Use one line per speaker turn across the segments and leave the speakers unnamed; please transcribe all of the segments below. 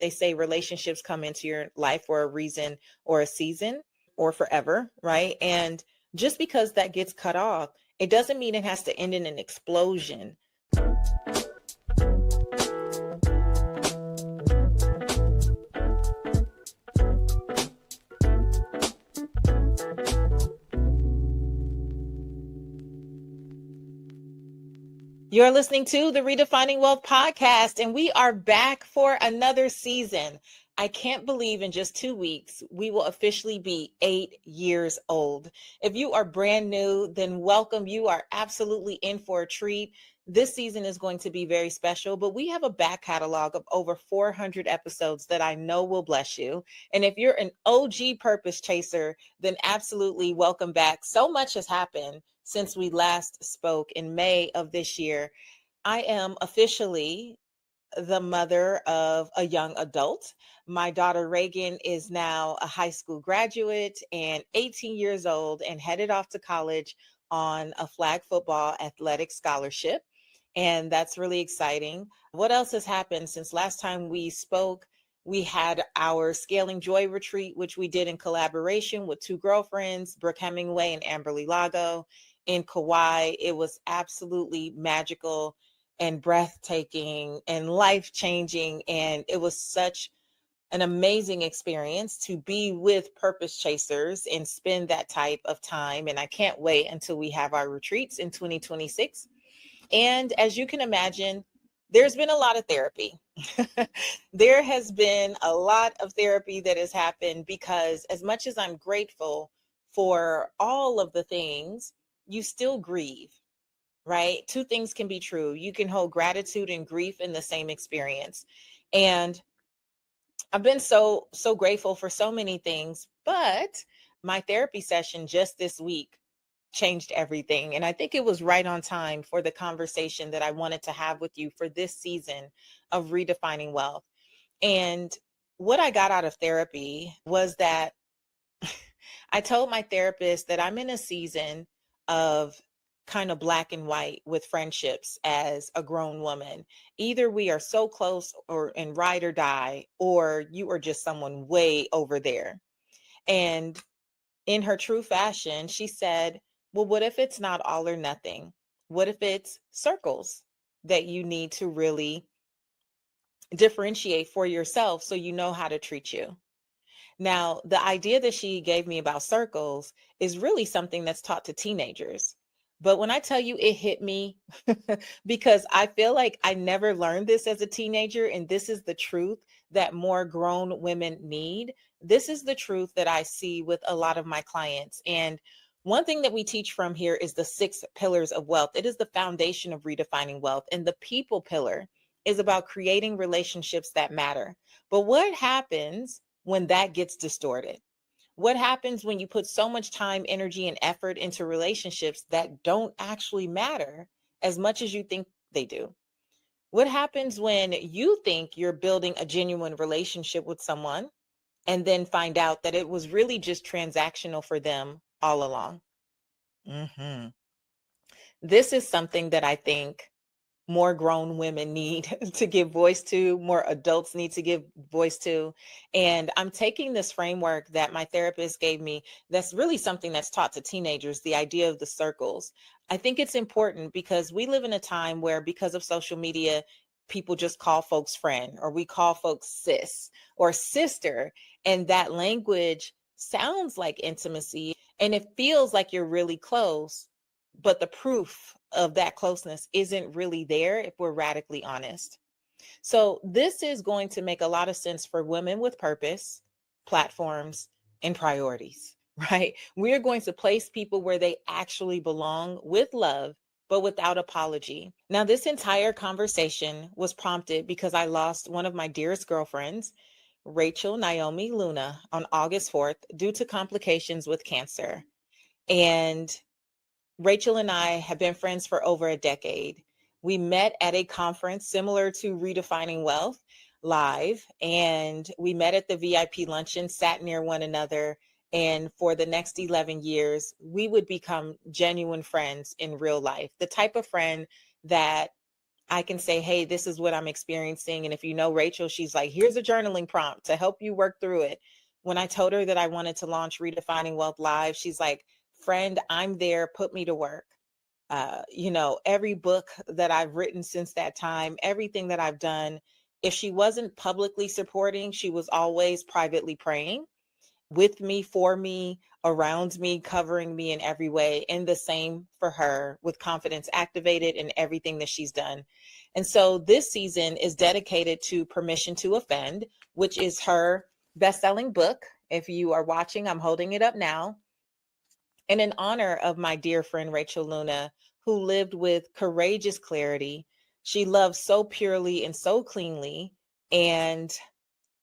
They say relationships come into your life for a reason or a season or forever, right? And just because that gets cut off, it doesn't mean it has to end in an explosion. You're listening to the Redefining Wealth podcast, and we are back for another season. I can't believe in just 2 weeks, we will officially be 8 years old. If you are brand new, then welcome. You are absolutely in for a treat. This season is going to be very special, but we have a back catalog of over 400 episodes that I know will bless you. And if you're an OG purpose chaser, then absolutely welcome back. So much has happened since we last spoke in May of this year. I am officially the mother of a young adult. My daughter Reagan is now a high school graduate and 18 years old and headed off to college on a flag football athletic scholarship. And that's really exciting. What else has happened since last time we spoke? We had our Scaling Joy retreat, which we did in collaboration with two girlfriends, Brooke Hemingway and Amberly Lago in Kauai. It was absolutely magical and breathtaking and life-changing. And it was such an amazing experience to be with purpose chasers and spend that type of time. And I can't wait until we have our retreats in 2026. And as you can imagine, there's been a lot of therapy. There has been a lot of therapy that has happened because as much as I'm grateful for all of the things, you still grieve, right? Two things can be true. You can hold gratitude and grief in the same experience. And I've been so grateful for so many things, but my therapy session just this week changed everything. And I think it was right on time for the conversation that I wanted to have with you for this season of Redefining Wealth. And what I got out of therapy was that I told my therapist that I'm in a season of kind of black and white with friendships as a grown woman. Either we are so close or in ride or die, or you are just someone way over there. And in her true fashion, she said, well, what if it's not all or nothing? What if it's circles that you need to really differentiate for yourself so you know how to treat you? Now, the idea that she gave me about circles is really something that's taught to teenagers. But when I tell you it hit me, because I feel like I never learned this as a teenager, and this is the truth that more grown women need. This is the truth that I see with a lot of my clients. And one thing that we teach from here is the 6 pillars of wealth. It is the foundation of redefining wealth. And the people pillar is about creating relationships that matter. But what happens when that gets distorted? What happens when you put so much time, energy, and effort into relationships that don't actually matter as much as you think they do? What happens when you think you're building a genuine relationship with someone and then find out that it was really just transactional for them all along? This is something that I think more grown women need to give voice to, more adults need to give voice to. And I'm taking this framework that my therapist gave me, that's really something that's taught to teenagers, the idea of the circles. I think it's important because we live in a time where, because of social media, people just call folks friend, or we call folks sis or sister. And that language sounds like intimacy and it feels like you're really close, but the proof of that closeness isn't really there if we're radically honest. So this is going to make a lot of sense for women with purpose, platforms, and priorities, right? We're going to place people where they actually belong with love, but without apology. Now, this entire conversation was prompted because I lost one of my dearest girlfriends, Rachel Naomi Luna, on August 4th due to complications with cancer. And Rachel and I have been friends for over a decade. We met at a conference similar to Redefining Wealth live, and we met at the VIP luncheon, sat near one another. And for the next 11 years, we would become genuine friends in real life, the type of friend that I can say, hey, this is what I'm experiencing. And if you know Rachel, she's like, here's a journaling prompt to help you work through it. When I told her that I wanted to launch Redefining Wealth Live, she's like, friend, I'm there. Put me to work. Every book that I've written since that time, everything that I've done, if she wasn't publicly supporting, she was always privately praying with me, for me, around me, covering me in every way. And the same for her with Confidence Activated and everything that she's done. And so this season is dedicated to Permission to Offend, which is her best-selling book. If you are watching, I'm holding it up now. And in honor of my dear friend Rachel Luna, who lived with courageous clarity. She loved so purely and so cleanly. And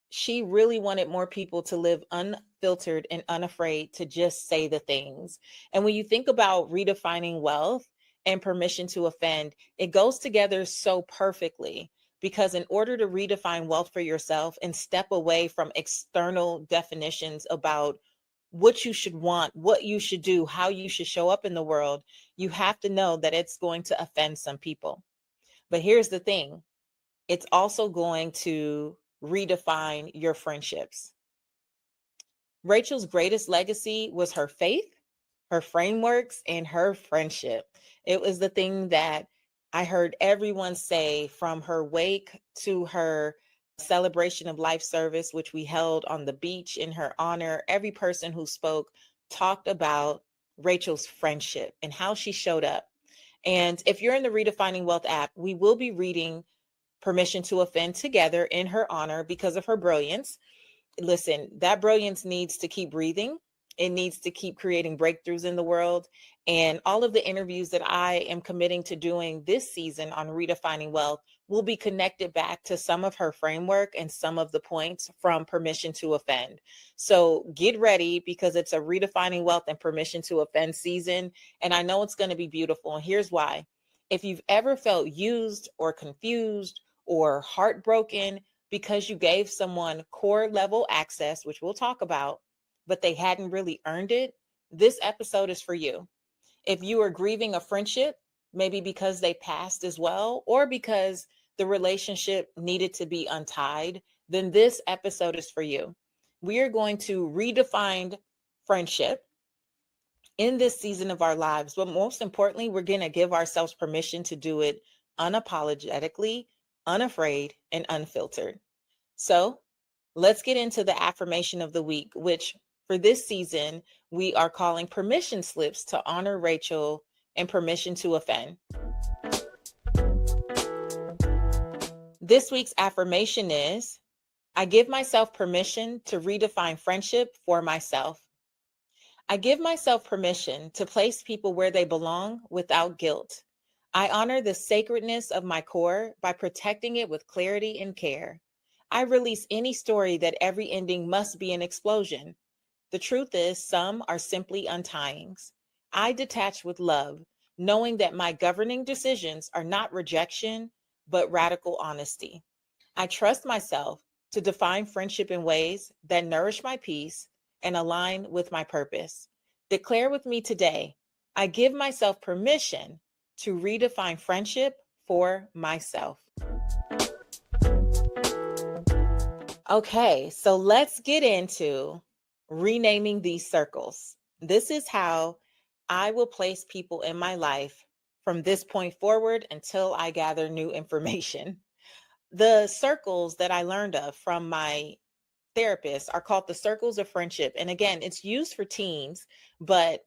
she really wanted more people to live unfiltered and unafraid to just say the things. And when you think about redefining wealth and permission to offend, it goes together so perfectly, because in order to redefine wealth for yourself and step away from external definitions about what you should want, what you should do, how you should show up in the world, you have to know that it's going to offend some people. But here's the thing, it's also going to redefine your friendships. Rachel's greatest legacy was her faith, her frameworks, and her friendship. It was the thing that I heard everyone say, from her wake to her celebration of life service, which we held on the beach in her honor. Every person who spoke talked about Rachel's friendship and how she showed up. And if you're in the Redefining Wealth app, we will be reading Permission to Offend together in her honor because of her brilliance. Listen, that brilliance needs to keep breathing. It needs to keep creating breakthroughs in the world. And all of the interviews that I am committing to doing this season on Redefining Wealth will be connected back to some of her framework and some of the points from Permission to Offend. So get ready, because it's a Redefining Wealth and Permission to Offend season. And I know it's going to be beautiful. And here's why. If you've ever felt used or confused or heartbroken because you gave someone core level access, which we'll talk about, but they hadn't really earned it, this episode is for you. If you are grieving a friendship, maybe because they passed as well, or because the relationship needed to be untied, then this episode is for you. We are going to redefine friendship in this season of our lives, but most importantly, we're going to give ourselves permission to do it unapologetically, unafraid, and unfiltered. So let's get into the affirmation of the week, which for this season, we are calling permission slips to honor Rachel and permission to offend. This week's affirmation is, I give myself permission to redefine friendship for myself. I give myself permission to place people where they belong without guilt. I honor the sacredness of my core by protecting it with clarity and care. I release any story that every ending must be an explosion. The truth is, some are simply untyings. I detach with love, knowing that my governing decisions are not rejection, but radical honesty. I trust myself to define friendship in ways that nourish my peace and align with my purpose. Declare with me today, I give myself permission to redefine friendship for myself. Okay, so let's get into renaming these circles. This is how I will place people in my life from this point forward until I gather new information. The circles that I learned of from my therapist are called the circles of friendship. And again, it's used for teens, but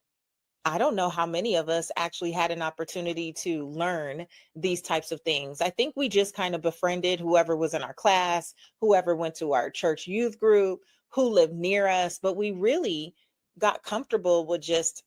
I don't know how many of us actually had an opportunity to learn these types of things. I think we just kind of befriended whoever was in our class, whoever went to our church youth group, who lived near us, but we really got comfortable with just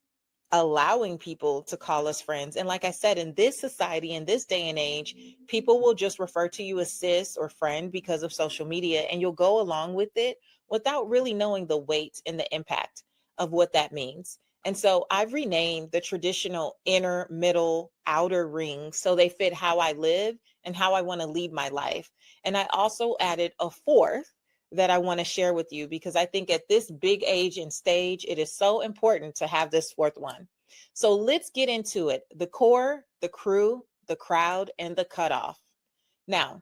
allowing people to call us friends. And like I said, in this society, in this day and age, people will just refer to you as sis or friend because of social media, and you'll go along with it without really knowing the weight and the impact of what that means. And so I've renamed the traditional inner, middle, outer rings so they fit how I live and how I want to lead my life. And I also added a fourth that I want to share with you, because I think at this big age and stage, it is so important to have this fourth one. So let's get into it. The core, the crew, the crowd, and the cutoff. Now,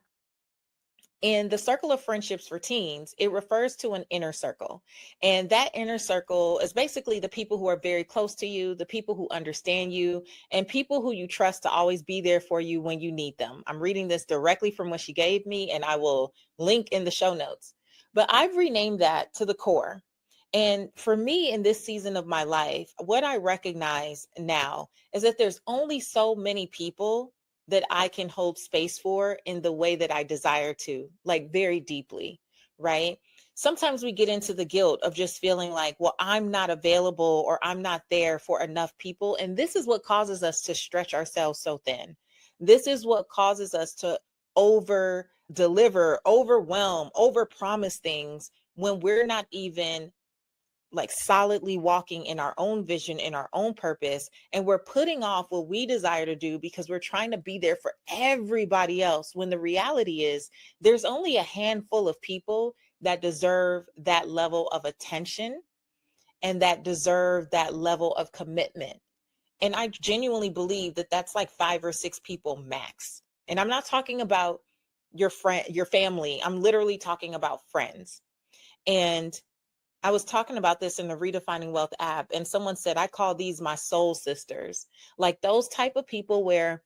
in the circle of friendships for teens, it refers to an inner circle. And that inner circle is basically the people who are very close to you, the people who understand you, and people who you trust to always be there for you when you need them. I'm reading this directly from what she gave me, and I will link in the show notes. But I've renamed that to the core. And for me, in this season of my life, what I recognize now is that there's only so many people that I can hold space for in the way that I desire to, like very deeply, right? Sometimes we get into the guilt of just feeling like, well, I'm not available or I'm not there for enough people. And this is what causes us to stretch ourselves so thin. This is what causes us to over deliver, overwhelm, over promise things when we're not even like solidly walking in our own vision, in our own purpose, and we're putting off what we desire to do because we're trying to be there for everybody else, when the reality is there's only a handful of people that deserve that level of attention and that deserve that level of commitment. And I genuinely believe that that's like 5 or 6 people max. And I'm not talking about your friend, your family. I'm literally talking about friends. And I was talking about this in the Redefining Wealth app, and someone said, I call these my soul sisters, like those type of people where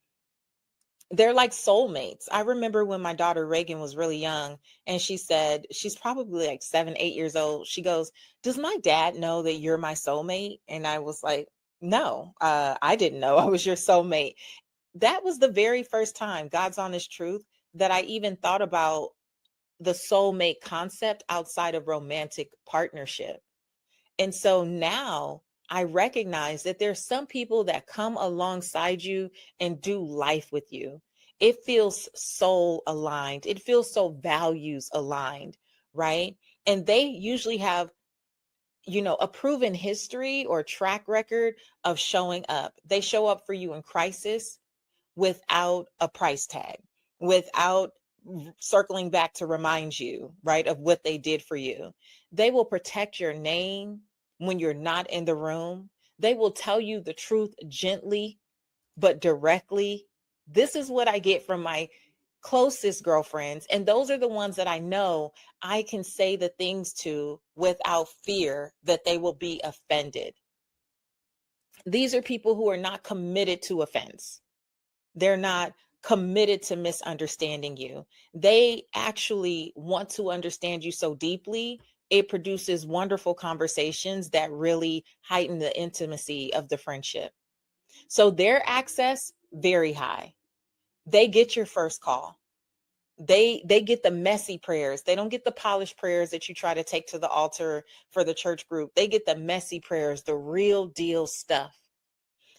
they're like soulmates. I remember when my daughter Reagan was really young, and she said, she's probably like 7, 8 years old. She goes, does my dad know that you're my soulmate? And I was like, no, I didn't know I was your soulmate. That was the very first time, God's honest truth, that I even thought about the soulmate concept outside of romantic partnership. And so now I recognize that there's some people that come alongside you and do life with you. It feels soul aligned. It feels so values aligned, right? And they usually have, a proven history or track record of showing up. They show up for you in crisis without a price tag, without circling back to remind you, right, of what they did for you. They will protect your name when you're not in the room. They will tell you the truth gently, but directly. This is what I get from my closest girlfriends. And those are the ones that I know I can say the things to without fear that they will be offended. These are people who are not committed to offense. They're not committed to misunderstanding you. They actually want to understand you so deeply. It produces wonderful conversations that really heighten the intimacy of the friendship. So their access, very high. They get your first call. They get the messy prayers. They don't get the polished prayers that you try to take to the altar for the church group. They get the messy prayers, the real deal stuff.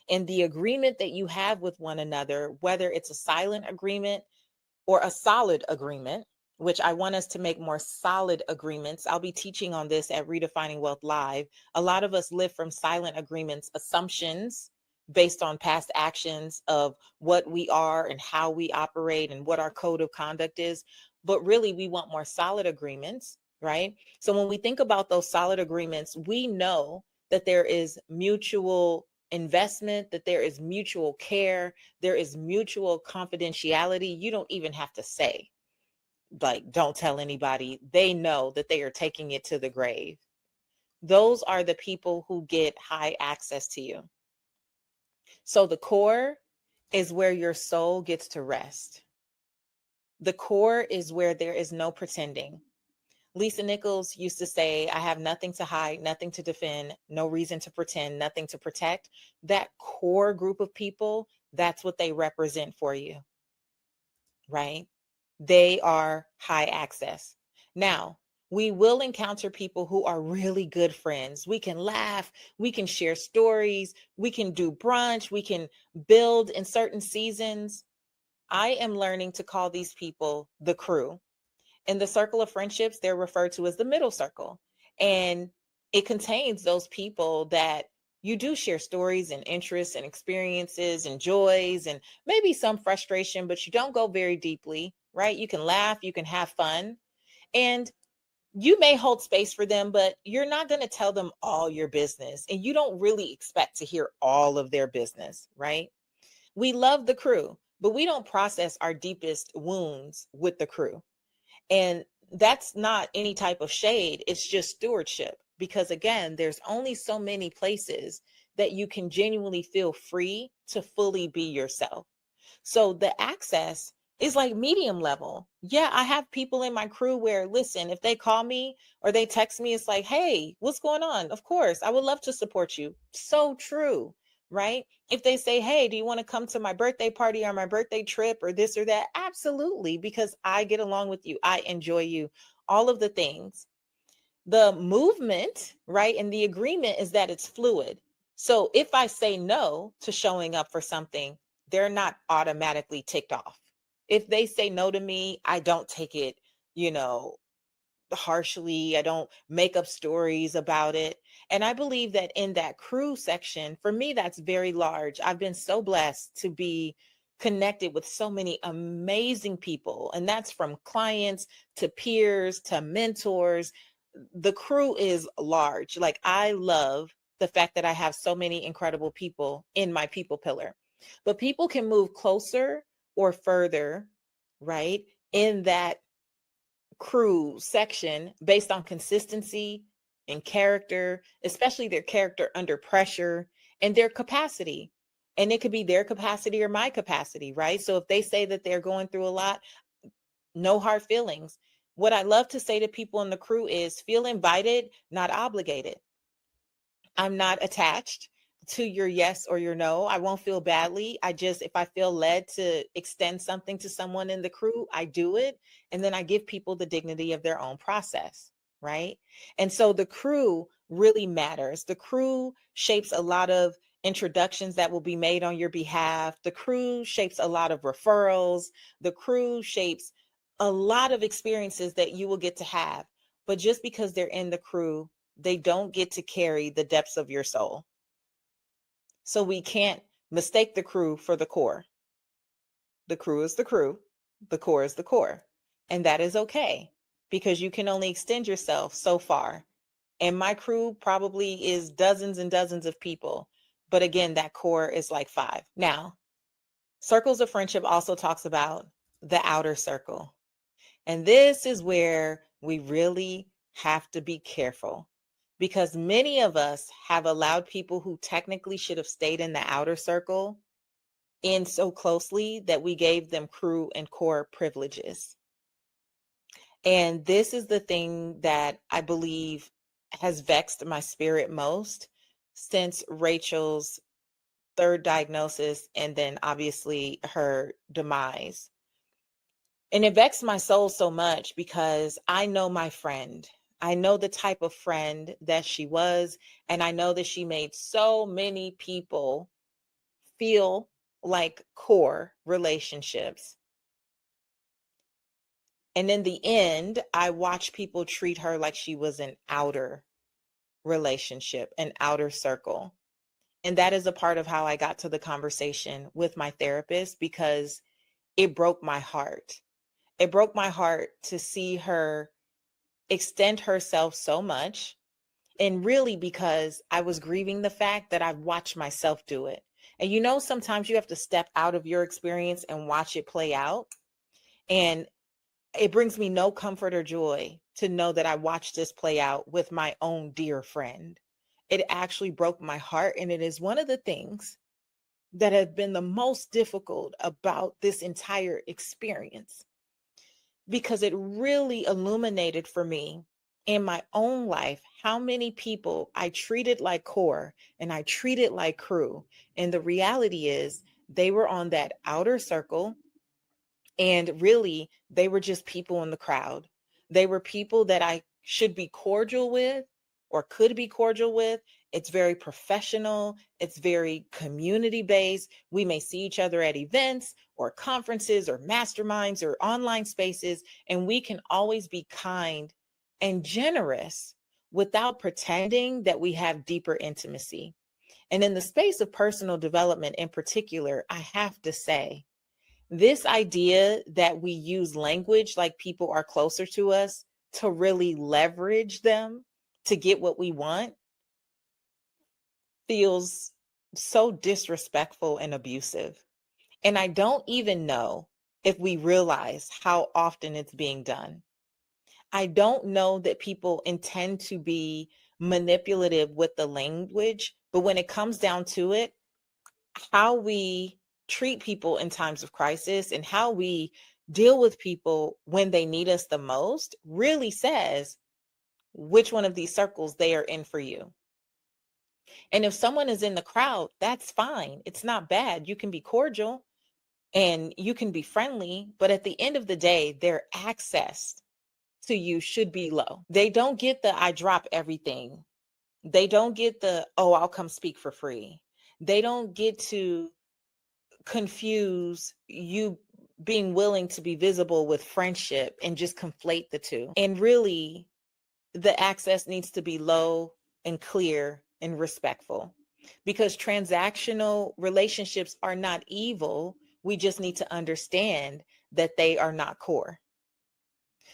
And the agreement that you have with one another, whether it's a silent agreement or a solid agreement, which I want us to make more solid agreements. I'll be teaching on this at Redefining Wealth Live. A lot of us live from silent agreements, assumptions based on past actions of what we are and how we operate and what our code of conduct is. But really, we want more solid agreements, right? So when we think about those solid agreements, we know that there is mutual investment, that there is mutual care, there is mutual confidentiality. You don't even have to say, like, don't tell anybody. They know that they are taking it to the grave. Those are the people who get high access to you. So the core is where your soul gets to rest. The core is where there is no pretending. Lisa Nichols used to say, I have nothing to hide, nothing to defend, no reason to pretend, nothing to protect. That core group of people, that's what they represent for you, right? They are high access. Now, we will encounter people who are really good friends. We can laugh, we can share stories, we can do brunch, we can build in certain seasons. I am learning to call these people the crew. In the circle of friendships, they're referred to as the middle circle. And it contains those people that you do share stories and interests and experiences and joys and maybe some frustration, but you don't go very deeply, right? You can laugh, you can have fun, and you may hold space for them, but you're not going to tell them all your business. And you don't really expect to hear all of their business, right? We love the crew, but we don't process our deepest wounds with the crew. And that's not any type of shade. It's just stewardship. Because again, there's only so many places that you can genuinely feel free to fully be yourself. So the access is like medium level. Yeah, I have people in my crew where, listen, if they call me or they text me, it's like, hey, what's going on? Of course, I would love to support you. So true, right? If they say, hey, do you want to come to my birthday party or my birthday trip or this or that? Absolutely, because I get along with you. I enjoy you, all of the things. The movement, right? And the agreement is that it's fluid. So if I say no to showing up for something, they're not automatically ticked off. If they say no to me, I don't take it, you know, harshly. I don't make up stories about it. And I believe that in that crew section, for me, that's very large. I've been so blessed to be connected with so many amazing people. And that's from clients to peers to mentors. The crew is large. Like, I love the fact that I have so many incredible people in my people pillar. But people can move closer or further, right, in that crew section based on consistency and character, especially their character under pressure and their capacity. And it could be their capacity or my capacity, right? So if they say that they're going through a lot, no hard feelings. What I love to say to people in the crew is feel invited, not obligated. I'm not attached to your yes or your no. I won't feel badly. I just, if I feel led to extend something to someone in the crew, I do it. And then I give people the dignity of their own process. Right. And so the crew really matters. The crew shapes a lot of introductions that will be made on your behalf. The crew shapes a lot of referrals. The crew shapes a lot of experiences that you will get to have. But just because they're in the crew, they don't get to carry the depths of your soul. So we can't mistake the crew for the core. The crew is the crew, the core is the core. And that is okay because you can only extend yourself so far. And my crew probably is dozens and dozens of people. But again, that core is like 5. Now, Circles of Friendship also talks about the outer circle. And this is where we really have to be careful because many of us have allowed people who technically should have stayed in the outer circle in so closely that we gave them crew and core privileges. And this is the thing that I believe has vexed my spirit most since Rachel's third diagnosis and then obviously her demise. And it vexed my soul so much because I know my friend. I know the type of friend that she was. And I know that she made so many people feel like core relationships. And in the end, I watched people treat her like she was an outer relationship, an outer circle. And that is a part of how I got to the conversation with my therapist because it broke my heart. It broke my heart to see her extend herself so much. And really, because I was grieving the fact that I've watched myself do it. And you know, sometimes you have to step out of your experience and watch it play out. And it brings me no comfort or joy to know that I watched this play out with my own dear friend. It actually broke my heart. And it is one of the things that have been the most difficult about this entire experience because it really illuminated for me in my own life how many people I treated like core and I treated like crew. And the reality is they were on that outer circle and really they were just people in the crowd. They were people that I should be cordial with or could be cordial with. It's very professional. It's very community based. We may see each other at events or conferences or masterminds or online spaces, and we can always be kind and generous without pretending that we have deeper intimacy. And in the space of personal development in particular, I have to say, this idea that we use language like people are closer to us to really leverage them to get what we want feels so disrespectful and abusive. And I don't even know if we realize how often it's being done. I don't know that people intend to be manipulative with the language, but when it comes down to it, how we treat people in times of crisis and how we deal with people when they need us the most really says which one of these circles they are in for you. And if someone is in the crowd, that's fine. It's not bad. You can be cordial and you can be friendly, but at the end of the day, their access to you should be low. They don't get the I drop everything. They don't get the, oh, I'll come speak for free. They don't get to confuse you being willing to be visible with friendship and just conflate the two. And really, the access needs to be low and clear and respectful, because transactional relationships are not evil. We just need to understand that they are not core.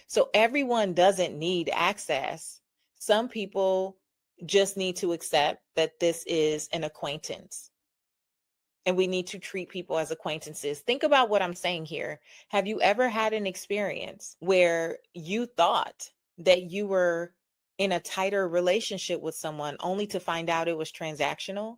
So everyone doesn't need access. Some people just need to accept that this is an acquaintance. And we need to treat people as acquaintances. Think about what I'm saying here. Have you ever had an experience where you thought that you were in a tighter relationship with someone only to find out it was transactional?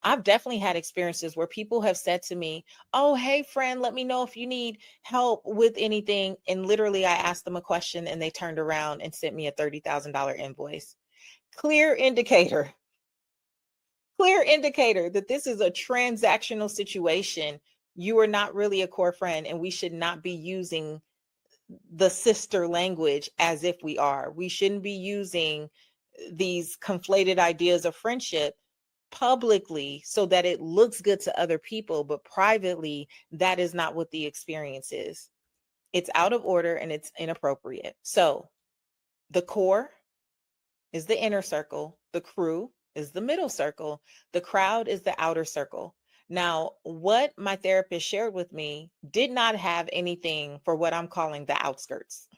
I've definitely had experiences where people have said to me, oh, hey, friend, let me know if you need help with anything. And literally, I asked them a question and they turned around and sent me a $30,000 invoice. Clear indicator that this is a transactional situation. You are not really a core friend, and we should not be using the sister language as if we are. We shouldn't be using these conflated ideas of friendship publicly so that it looks good to other people, but privately, that is not what the experience is. It's out of order and it's inappropriate. So the core is the inner circle, the crew is the middle circle, the crowd is the outer circle. Now, what my therapist shared with me did not have anything for what I'm calling the outskirts.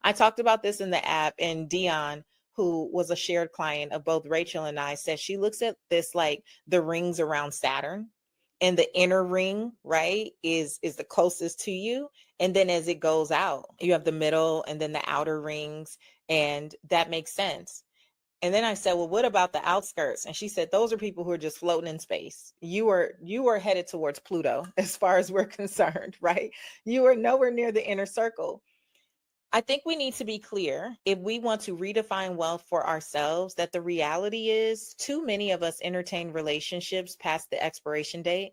I talked about this in the app, and Dion, who was a shared client of both Rachel and I, said she looks at this like the rings around Saturn. And the inner ring, right, is the closest to you. And then as it goes out, you have the middle and then the outer rings. And that makes sense. And then I said, well, what about the outskirts? And she said, those are people who are just floating in space. You are headed towards Pluto as far as we're concerned, right? You are nowhere near the inner circle. I think we need to be clear if we want to redefine wealth for ourselves, that the reality is too many of us entertain relationships past the expiration date,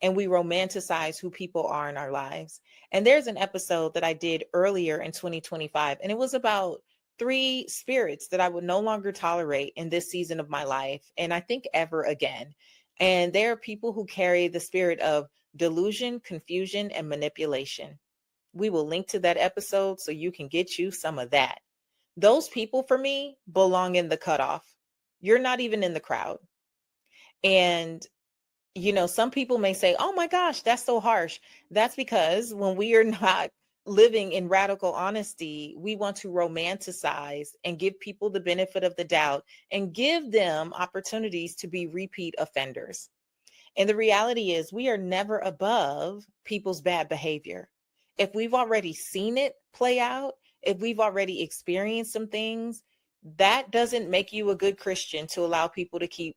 and we romanticize who people are in our lives. And there's an episode that I did earlier in 2025, and it was about 3 spirits that I would no longer tolerate in this season of my life, and I think ever again. And there are people who carry the spirit of delusion, confusion, and manipulation. We will link to that episode so you can get you some of that. Those people for me belong in the cutoff. You're not even in the crowd. And some people may say, oh my gosh, that's so harsh. That's because when we are not living in radical honesty, we want to romanticize and give people the benefit of the doubt and give them opportunities to be repeat offenders. And the reality is, we are never above people's bad behavior. If we've already seen it play out, if we've already experienced some things, that doesn't make you a good Christian to allow people to keep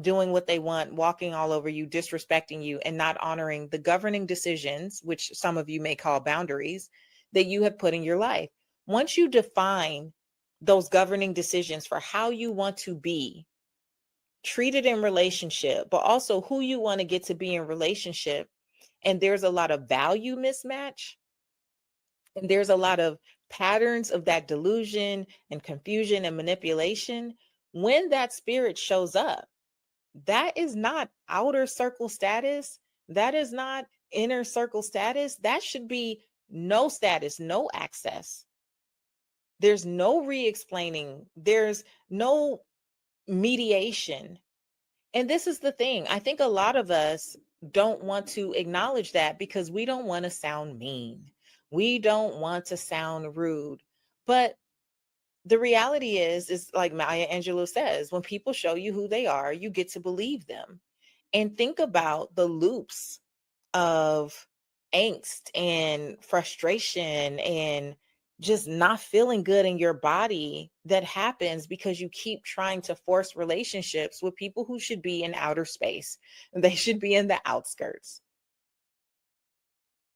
doing what they want, walking all over you, disrespecting you, and not honoring the governing decisions, which some of you may call boundaries, that you have put in your life. Once you define those governing decisions for how you want to be treated in relationship, but also who you want to get to be in relationship, and there's a lot of value mismatch, and there's a lot of patterns of that delusion and confusion and manipulation, when that spirit shows up, that is not outer circle status. That is not inner circle status. That should be no status, no access. There's no re-explaining. There's no mediation. And this is the thing. I think a lot of us don't want to acknowledge that because we don't want to sound mean. We don't want to sound rude. But the reality is like Maya Angelou says, when people show you who they are, you get to believe them. And think about the loops of angst and frustration and just not feeling good in your body that happens because you keep trying to force relationships with people who should be in outer space. They should be in the outskirts.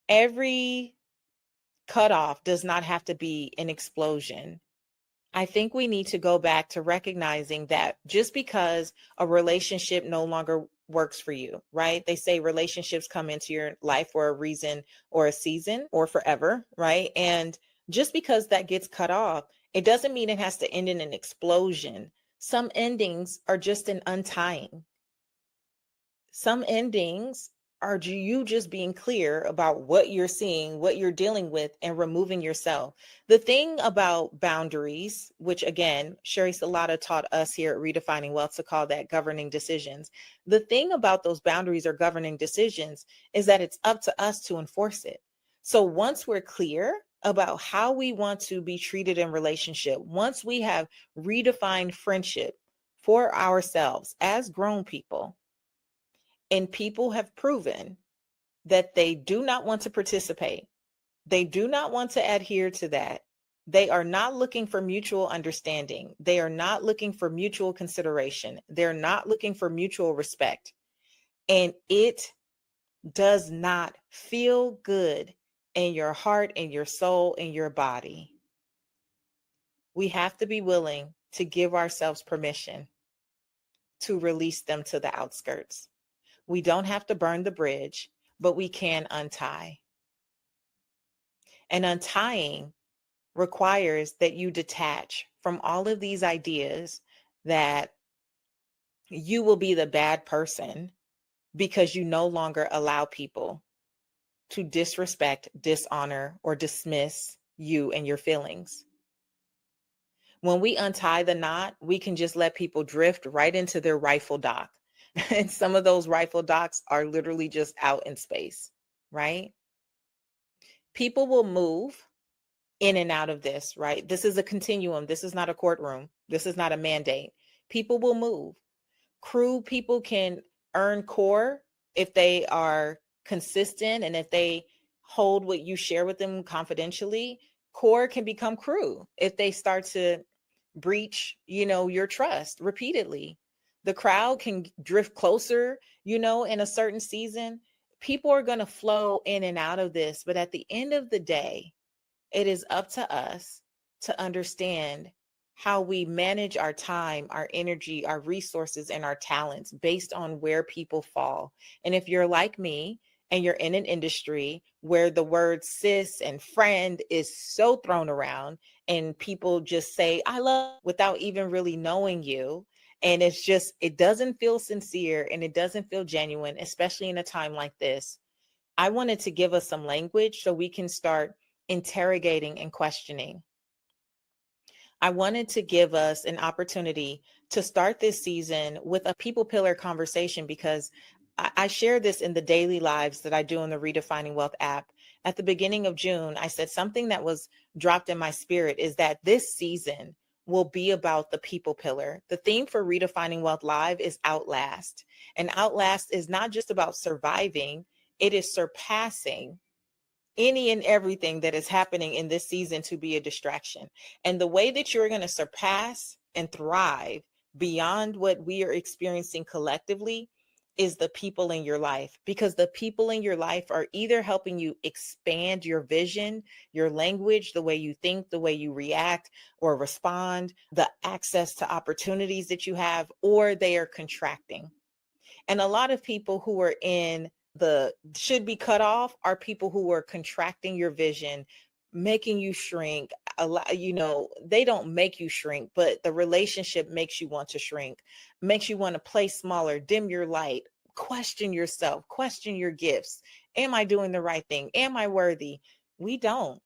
Every cutoff does not have to be an explosion. I think we need to go back to recognizing that just because a relationship no longer works for you, right? They say relationships come into your life for a reason or a season or forever, right? And just because that gets cut off, it doesn't mean it has to end in an explosion. Some endings are just an untying. Some endings are you just being clear about what you're seeing, what you're dealing with, and removing yourself. The thing about boundaries, which again, Sherry Salata taught us here at Redefining Wealth to call that governing decisions. The thing about those boundaries or governing decisions is that it's up to us to enforce it. So once we're clear about how we want to be treated in relationship, once we have redefined friendship for ourselves as grown people, and people have proven that they do not want to participate. They do not want to adhere to that. They are not looking for mutual understanding. They are not looking for mutual consideration. They're not looking for mutual respect. And it does not feel good in your heart, in your soul, in your body. We have to be willing to give ourselves permission to release them to the outskirts. We don't have to burn the bridge, but we can untie. And untying requires that you detach from all of these ideas that you will be the bad person because you no longer allow people to disrespect, dishonor, or dismiss you and your feelings. When we untie the knot, we can just let people drift right into their rightful dock. And some of those rightful docks are literally just out in space, right? People will move in and out of this, right? This is a continuum. This is not a courtroom. This is not a mandate. People will move. Crew people can earn core if they are consistent and if they hold what you share with them confidentially. Core can become crew if they start to breach, your trust repeatedly. The crowd can drift closer, in a certain season. People are going to flow in and out of this, but at the end of the day, it is up to us to understand how we manage our time, our energy, our resources, and our talents based on where people fall. And if you're like me and you're in an industry where the word sis and friend is so thrown around and people just say, I love without even really knowing you. And it doesn't feel sincere and it doesn't feel genuine, especially in a time like this. I wanted to give us some language so we can start interrogating and questioning. I wanted to give us an opportunity to start this season with a people pillar conversation because I share this in the daily lives that I do in the Redefining Wealth app. At the beginning of June, I said something that was dropped in my spirit is that this season will be about the people pillar. The theme for Redefining Wealth Live is Outlast. And Outlast is not just about surviving, it is surpassing any and everything that is happening in this season to be a distraction. And the way that you're going to surpass and thrive beyond what we are experiencing collectively is the people in your life, because the people in your life are either helping you expand your vision, your language, the way you think, the way you react or respond, the access to opportunities that you have, or they are contracting. And a lot of people who are in the should be cut off are people who are contracting your vision, making you shrink. A lot, they don't make you shrink, but the relationship makes you want to shrink, makes you want to play smaller, dim your light, question yourself, question your gifts. Am I doing the right thing? Am I worthy? We don't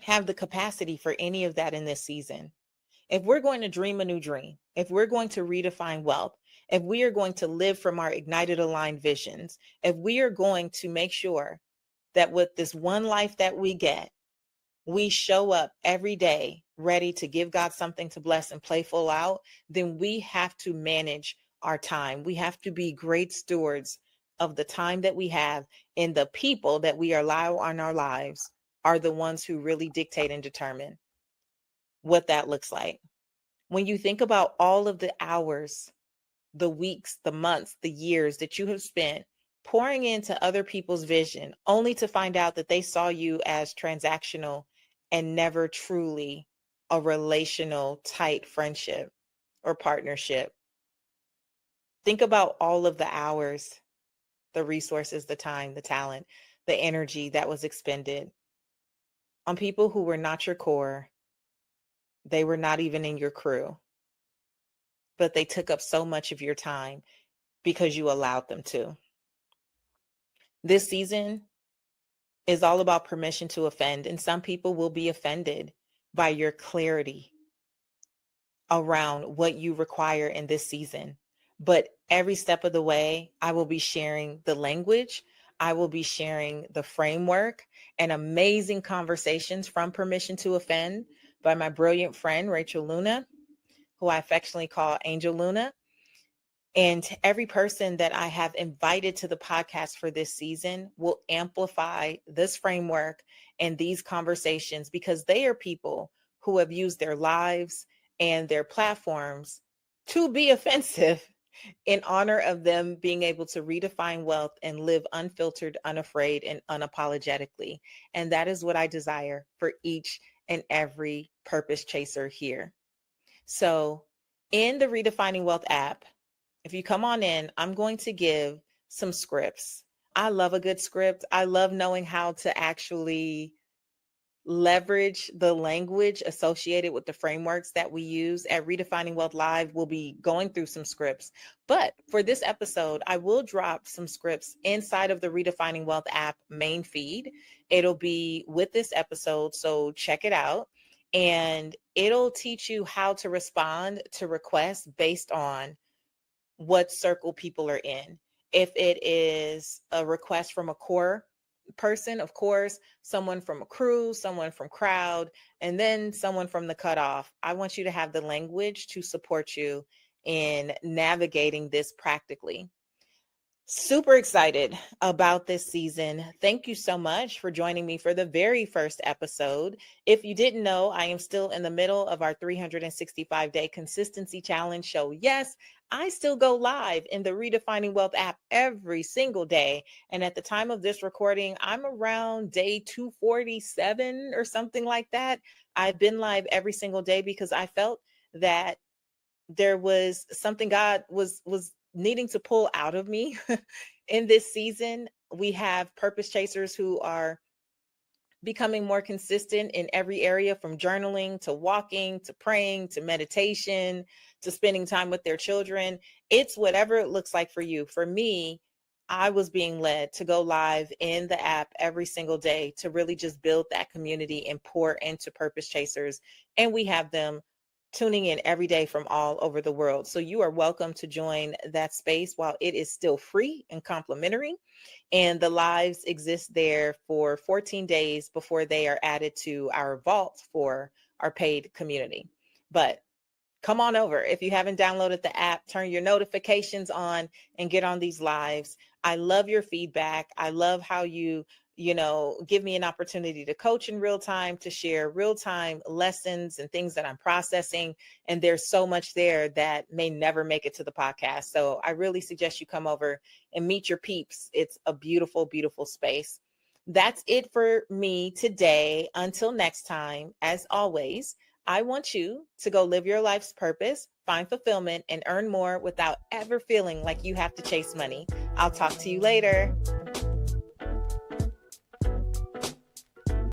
have the capacity for any of that in this season. If we're going to dream a new dream, if we're going to redefine wealth, if we are going to live from our ignited aligned visions, if we are going to make sure that with this one life that we get, we show up every day ready to give God something to bless and play full out, then we have to manage our time. We have to be great stewards of the time that we have and the people that we allow on our lives are the ones who really dictate and determine what that looks like. When you think about all of the hours, the weeks, the months, the years that you have spent pouring into other people's vision, only to find out that they saw you as transactional and never truly a relational, tight friendship or partnership. Think about all of the hours, the resources, the time, the talent, the energy that was expended on people who were not your core. They were not even in your crew, but they took up so much of your time because you allowed them to. This season is all about permission to offend, and some people will be offended by your clarity around what you require in this season. But every step of the way, I will be sharing the language, I will be sharing the framework and amazing conversations from Permission to Offend by my brilliant friend, Rachel Luna, who I affectionately call Angel Luna. And every person that I have invited to the podcast for this season will amplify this framework and these conversations because they are people who have used their lives and their platforms to be offensive in honor of them being able to redefine wealth and live unfiltered, unafraid, and unapologetically. And that is what I desire for each and every purpose chaser here. So in the Redefining Wealth app, if you come on in, I'm going to give some scripts. I love a good script. I love knowing how to actually leverage the language associated with the frameworks that we use at Redefining Wealth Live. We'll be going through some scripts. But for this episode, I will drop some scripts inside of the Redefining Wealth app main feed. It'll be with this episode, so check it out. And it'll teach you how to respond to requests based on what circle people are in. If it is a request from a core person, of course, someone from a crew, someone from crowd, and then someone from the cutoff. I want you to have the language to support you in navigating this practically. Super excited about this season. Thank you so much for joining me for the very first episode. If you didn't know, I am still in the middle of our 365-day consistency challenge. So yes, I still go live in the Redefining Wealth app every single day. And at the time of this recording, I'm around day 247 or something like that. I've been live every single day because I felt that there was something God was needing to pull out of me in this season. We have purpose chasers who are becoming more consistent in every area, from journaling to walking to praying to meditation to spending time with their children. It's whatever it looks like for you. For me, I was being led to go live in the app every single day to really just build that community and pour into purpose chasers. And we have them tuning in every day from all over the world. So you are welcome to join that space while it is still free and complimentary. And the lives exist there for 14 days before they are added to our vault for our paid community. But come on over. If you haven't downloaded the app, turn your notifications on and get on these lives. I love your feedback. I love how you give me an opportunity to coach in real time, to share real time lessons and things that I'm processing. And there's so much there that may never make it to the podcast. So I really suggest you come over and meet your peeps. It's a beautiful, beautiful space. That's it for me today. Until next time, as always, I want you to go live your life's purpose, find fulfillment, and earn more without ever feeling like you have to chase money. I'll talk to you later.